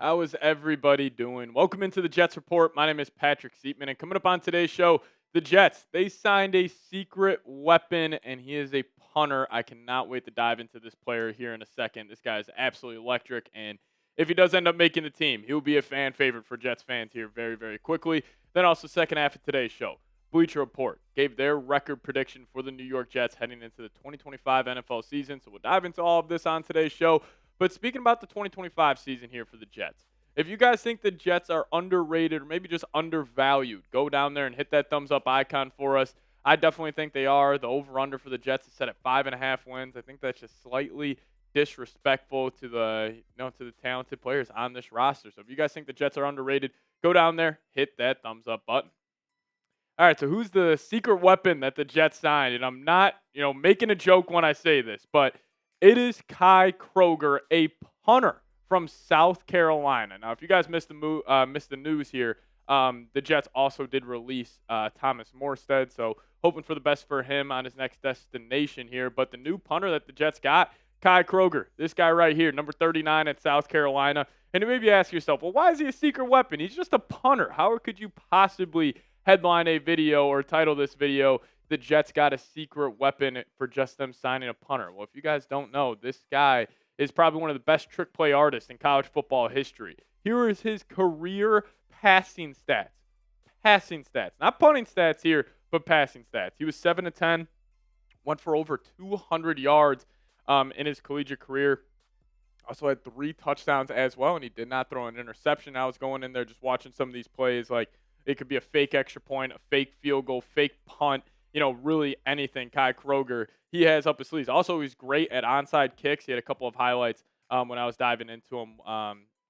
How is everybody doing? Welcome into the Jets Report. My name is Patrick Siepman, and coming up on today's show, the Jets, they signed a secret weapon, and he is a punter. I cannot wait to dive into this player here in a second. This guy is absolutely electric, and if he does end up making the team, he will be a fan favorite for Jets fans here very, very quickly. Then also second half of today's show, Bleacher Report gave their record prediction for the New York Jets heading into the 2025 NFL season, so we'll dive into all of this on today's show. But speaking about the 2025 season here for the Jets, if you guys think the Jets are underrated or maybe just undervalued, go down there and hit that thumbs up icon for us. I definitely think they are. The over-under for the Jets is set at 5.5 wins. I think that's just slightly disrespectful to the talented players on this roster. So if you guys think the Jets are underrated, go down there, hit that thumbs up button. All right, so who's the secret weapon that the Jets signed? And I'm not, making a joke when I say this, but it is Kai Kroeger, a punter from South Carolina. Now, if you guys missed the news here, the Jets also did release Thomas Morestead, so hoping for the best for him on his next destination here. But the new punter that the Jets got, Kai Kroeger, this guy right here, number 39 at South Carolina. And you maybe ask yourself, well, why is he a secret weapon? He's just a punter. How could you possibly headline a video or title this video, "The Jets got a secret weapon for just them signing a punter"? Well, if you guys don't know, this guy is probably one of the best trick play artists in college football history. Here is his career passing stats. Passing stats. Not punting stats here, but passing stats. He was 7 to 10, went for over 200 yards in his collegiate career. Also had 3 touchdowns as well, and he did not throw an interception. I was going in there just watching some of these plays. Like, it could be a fake extra point, a fake field goal, fake punt, really anything. Kai Kroeger, he has up his sleeves. Also, he's great at onside kicks. He had a couple of highlights when I was diving into him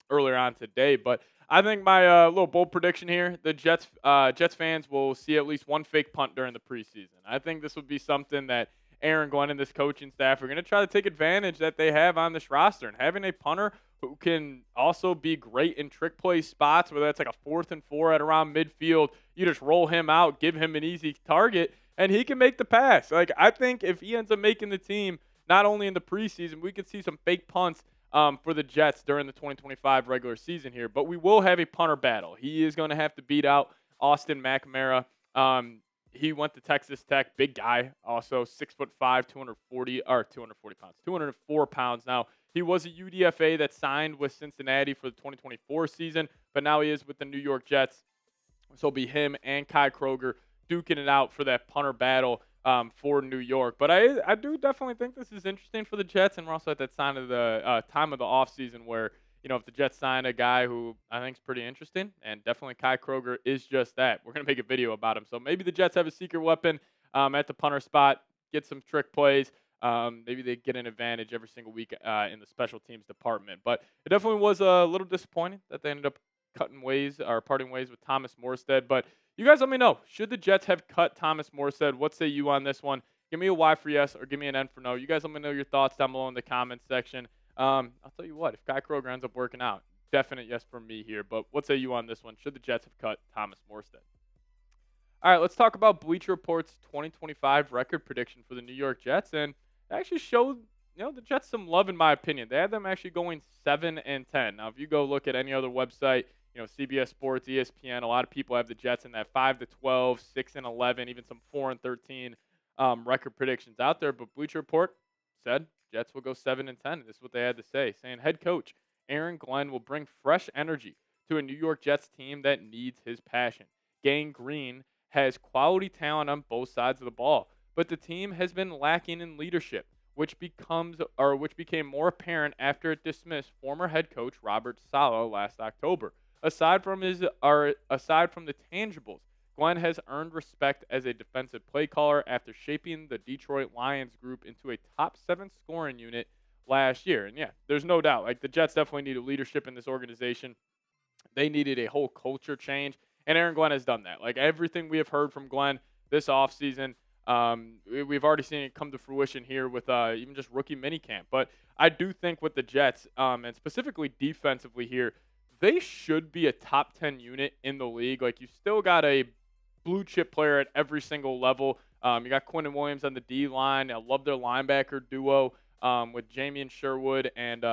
earlier on today. But I think my little bold prediction here, the Jets fans will see at least one fake punt during the preseason. I think this would be something that Aaron Glenn and this coaching staff are going to try to take advantage that they have on this roster. And having a punter who can also be great in trick play spots, whether that's like a 4th and 4 at around midfield, you just roll him out, give him an easy target, and he can make the pass. Like, I think if he ends up making the team, not only in the preseason, we could see some fake punts for the Jets during the 2025 regular season here. But we will have a punter battle. He is going to have to beat out Austin McNamara. He went to Texas Tech, big guy, also 6'5", 240 pounds, 204 pounds. Now, he was a UDFA that signed with Cincinnati for the 2024 season, but now he is with the New York Jets. So it'll be him and Kai Kroeger duking it out for that punter battle for New York. But I do definitely think this is interesting for the Jets, and we're also at that time of the offseason where, if the Jets sign a guy who I think is pretty interesting, and definitely Kai Kroeger is just that. We're going to make a video about him. So maybe the Jets have a secret weapon at the punter spot, get some trick plays. Maybe they get an advantage every single week in the special teams department. But it definitely was a little disappointing that they ended up parting ways with Thomas Morestead. But you guys let me know. Should the Jets have cut Thomas Morestead? What say you on this one? Give me a Y for yes or give me an N for no. You guys let me know your thoughts down below in the comments section. I'll tell you what, if Kai Kroeger ends up working out, definite yes from me here. But what say you on this one? Should the Jets have cut Thomas Morestead? All right, let's talk about Bleacher Report's 2025 record prediction for the New York Jets. And it actually showed, the Jets some love in my opinion. They had them actually going 7-10. Now, if you go look at any other website, CBS Sports, ESPN, a lot of people have the Jets in that 5-12, 6-11, even some 4-13 record predictions out there. But Bleacher Report said Jets will go 7-10. This is what they had to say, saying head coach Aaron Glenn will bring fresh energy to a New York Jets team that needs his passion. Gang Green has quality talent on both sides of the ball, but the team has been lacking in leadership, which became more apparent after it dismissed former head coach Robert Saleh last October. Aside from the tangibles, Glenn has earned respect as a defensive play caller after shaping the Detroit Lions group into a top 7 scoring unit last year. And yeah, there's no doubt. Like, the Jets definitely needed leadership in this organization. They needed a whole culture change, and Aaron Glenn has done that. Like, everything we have heard from Glenn this offseason, we've already seen it come to fruition here with even just rookie minicamp. But I do think with the Jets, and specifically defensively here, they should be a top 10 unit in the league. Like, you still got a blue chip player at every single level. You got Quinton Williams on the D line. I love their linebacker duo with Jamie and Sherwood and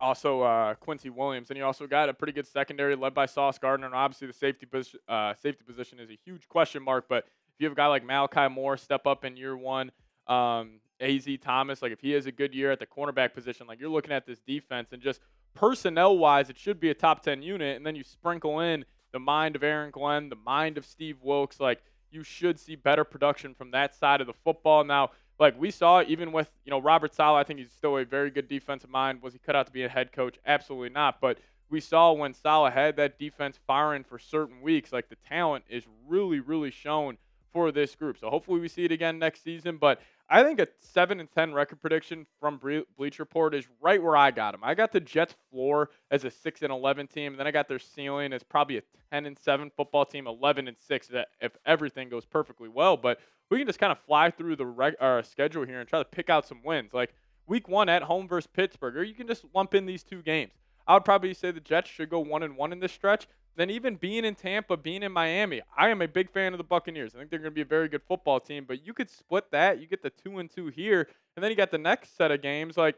Also, Quincy Williams, and you also got a pretty good secondary led by Sauce Gardner, and obviously the safety position is a huge question mark. But if you have a guy like Malachi Moore step up in year one, Az Thomas, like if he has a good year at the cornerback position, like you're looking at this defense and just personnel wise, it should be a top 10 unit. And then you sprinkle in the mind of Aaron Glenn, the mind of Steve Wilkes, like you should see better production from that side of the football. Now, like we saw, even with Robert Saleh, I think he's still a very good defensive mind. Was he cut out to be a head coach? Absolutely not. But we saw when Saleh had that defense firing for certain weeks, like the talent is really, really shown for this group. So hopefully we see it again next season. But I think a 7-10 record prediction from Bleacher Report is right where I got them. I got the Jets floor as a 6-11 team, and then I got their ceiling as probably a 10-7 football team, 11-6 if everything goes perfectly well. But we can just kind of fly through the schedule here and try to pick out some wins. Like week 1 at home versus Pittsburgh, or you can just lump in these two games. I would probably say the Jets should go 1-1 in this stretch. Then even being in Tampa, being in Miami, I am a big fan of the Buccaneers. I think they're going to be a very good football team, but you could split that. You get the 2-2 here, and then you got the next set of games like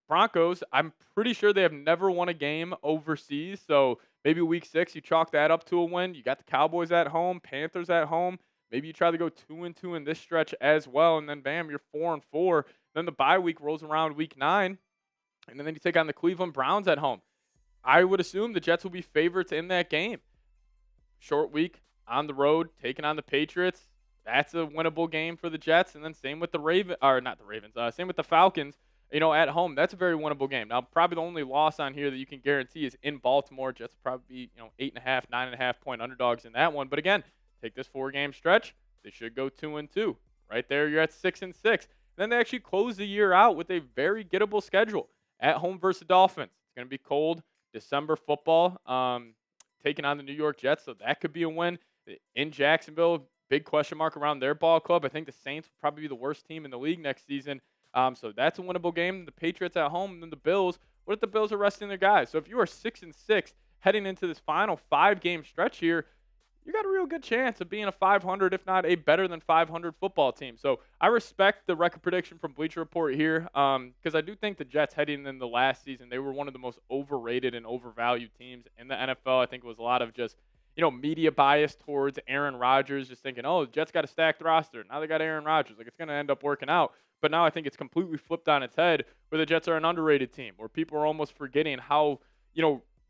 Broncos. I'm pretty sure they have never won a game overseas, so maybe week 6 you chalk that up to a win. You got the Cowboys at home, Panthers at home. Maybe you try to go 2-2 in this stretch as well, and then bam, you're 4-4. Then the bye week rolls around week 9, and then you take on the Cleveland Browns at home. I would assume the Jets will be favorites in that game. Short week on the road, taking on the Patriots. That's a winnable game for the Jets. And then same with the same with the Falcons, at home. That's a very winnable game. Now, probably the only loss on here that you can guarantee is in Baltimore. Jets will probably be, 8.5, 9.5 point underdogs in that one. But again, take this 4-game stretch. They should go 2-2. Right there, you're at 6-6. Then they actually close the year out with a very gettable schedule. At home versus the Dolphins. It's going to be cold. December football, taking on the New York Jets, so that could be a win. In Jacksonville, big question mark around their ball club. I think the Saints will probably be the worst team in the league next season, so that's a winnable game. The Patriots at home, and then the Bills. What if the Bills are resting their guys? So if you are 6-6 heading into this final 5-game stretch here, you got a real good chance of being a 500, if not a better than 500 football team. So I respect the record prediction from Bleacher Report here because I do think the Jets heading in the last season, they were one of the most overrated and overvalued teams in the NFL. I think it was a lot of just, media bias towards Aaron Rodgers, just thinking, oh, the Jets got a stacked roster. Now they got Aaron Rodgers. Like, it's going to end up working out. But now I think it's completely flipped on its head where the Jets are an underrated team, where people are almost forgetting how,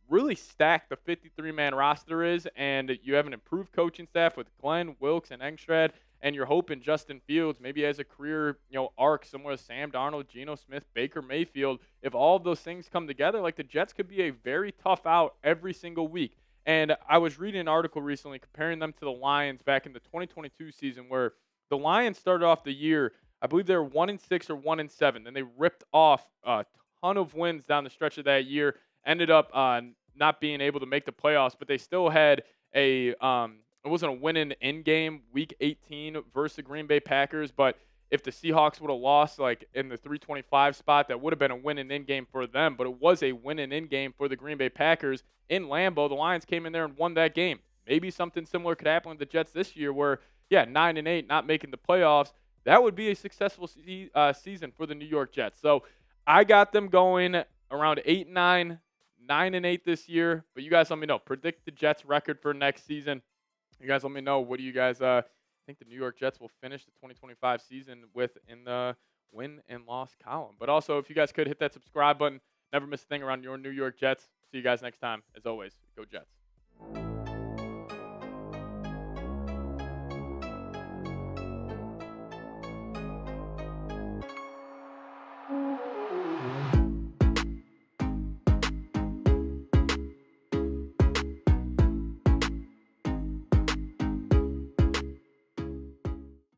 really stacked the 53-man roster is, and you have an improved coaching staff with Glenn, Wilkes, and Engstrad, and you're hoping Justin Fields maybe has a career, arc somewhere with Sam Darnold, Geno Smith, Baker Mayfield. If all of those things come together, like the Jets could be a very tough out every single week. And I was reading an article recently comparing them to the Lions back in the 2022 season, where the Lions started off the year, I believe they were 1-6 or 1-7. Then they ripped off a ton of wins down the stretch of that year. Ended up not being able to make the playoffs, but they still had it wasn't a win in game week 18 versus the Green Bay Packers, but if the Seahawks would have lost like in the 325 spot, that would have been a win in game for them, but it was a win in game for the Green Bay Packers in Lambeau. The Lions came in there and won that game. Maybe something similar could happen with the Jets this year where, 9-8, not making the playoffs. That would be a successful season for the New York Jets. So I got them going around 8-9, 9-8 this year, but you guys let me know. Predict the Jets record for next season. You guys let me know. What do you guys think the New York Jets will finish the 2025 season with in the win and loss column? But also, if you guys could hit that subscribe button, never miss a thing around your New York Jets. See you guys next time. As always, go Jets.